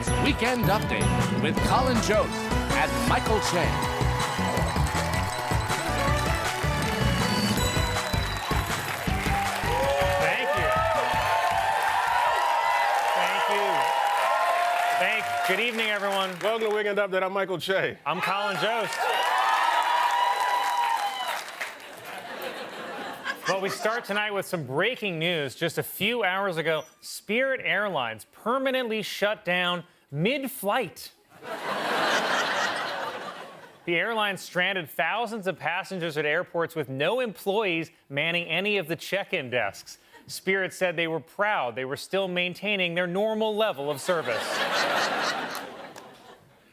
It's Weekend Update with Colin Jost and Michael Che. Good evening, everyone. Welcome to Weekend Update. I'm Michael Che. I'm Colin Jost. Well, we start tonight with some breaking news. Just a few hours ago, Spirit Airlines permanently shut down mid-flight. The airline stranded thousands of passengers at airports with no employees manning any of the check-in desks. Spirit said they were proud they were still maintaining their normal level of service.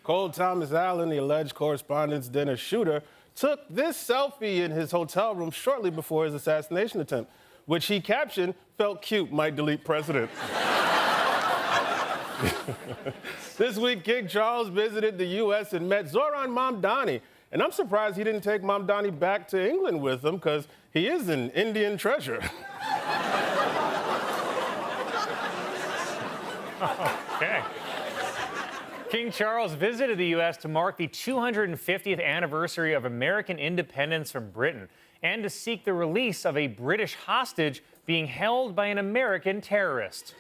Cole Thomas Allen, the alleged Correspondents' Dinner shooter, took this selfie in his hotel room shortly before his assassination attempt, which he captioned, "Felt cute, might delete president." This week, King Charles visited the U.S. and met Zohran Mamdani. And I'm surprised he didn't take Mamdani back to England with him, because he is an Indian treasure. Okay. King Charles visited the U.S. to mark the 250th anniversary of American independence from Britain and to seek the release of a British hostage being held by an American terrorist.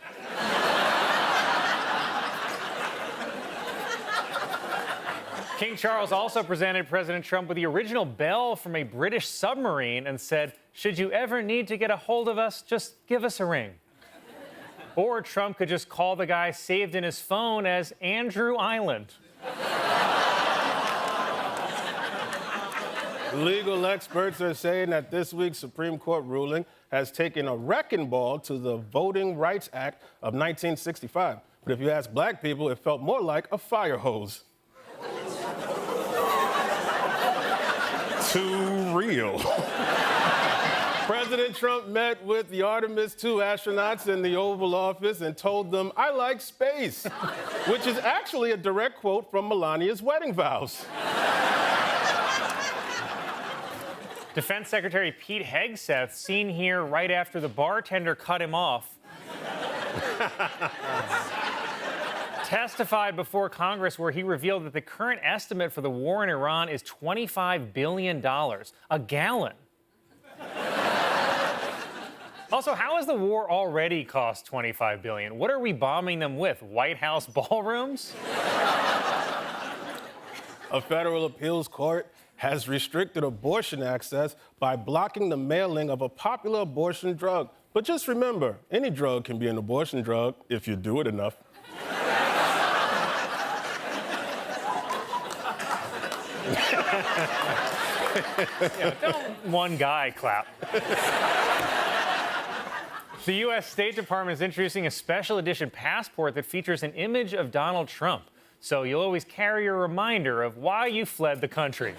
King Charles also presented President Trump with the original bell from a British submarine and said, "Should you ever need to get a hold of us, just give us a ring." Or Trump could just call the guy saved in his phone as Andrew Island. Legal experts are saying that this week's Supreme Court ruling has taken a wrecking ball to the Voting Rights Act of 1965. But if you ask black people, it felt more like a fire hose. Too real. President Trump met with the Artemis II astronauts in the Oval Office and told them, "I like space," which is actually a direct quote from Melania's wedding vows. Defense Secretary Pete Hegseth, seen here right after the bartender cut him off, testified before Congress where he revealed that the current estimate for the war in Iran is $25 billion a gallon. Also, how has the war already cost $25 billion? What are we bombing them with? White House ballrooms? A federal appeals court has restricted abortion access by blocking the mailing of a popular abortion drug. But just remember, any drug can be an abortion drug if you do it enough. Don't one guy clap. The U.S. State Department is introducing a special edition passport that features an image of Donald Trump, so you'll always carry a reminder of why you fled the country.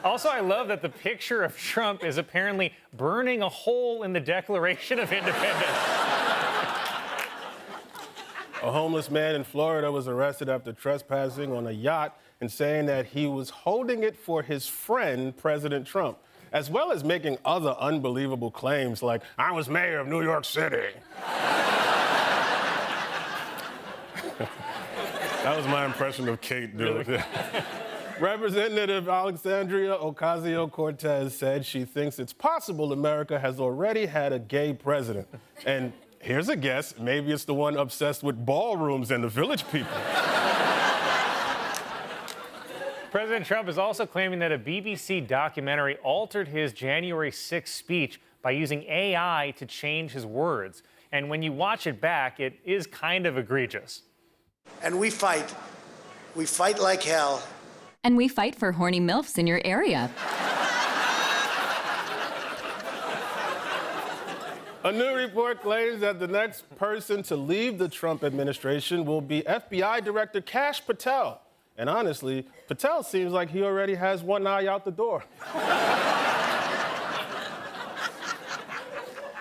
Also, I love that the picture of Trump is apparently burning a hole in the Declaration of Independence. A homeless man in Florida was arrested after trespassing on a yacht and saying that he was holding it for his friend, President Trump, as well as making other unbelievable claims like, "I was mayor of New York City." That was my impression of Kate doing it. Representative Alexandria Ocasio-Cortez said she thinks it's possible America has already had a gay president. And here's a guess, maybe it's the one obsessed with ballrooms and the Village People. President Trump is also claiming that a BBC documentary altered his January 6th speech by using AI to change his words. And when you watch it back, it is kind of egregious. And we fight. We fight like hell. And we fight for horny MILFs in your area. A new report claims that the next person to leave the Trump administration will be FBI Director Kash Patel. And honestly, Patel seems like he already has one eye out the door.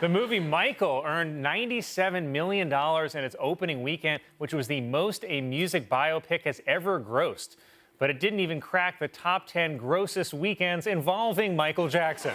The movie Michael earned $97 million in its opening weekend, which was the most a music biopic has ever grossed. But it didn't even crack the top 10 grossest weekends involving Michael Jackson.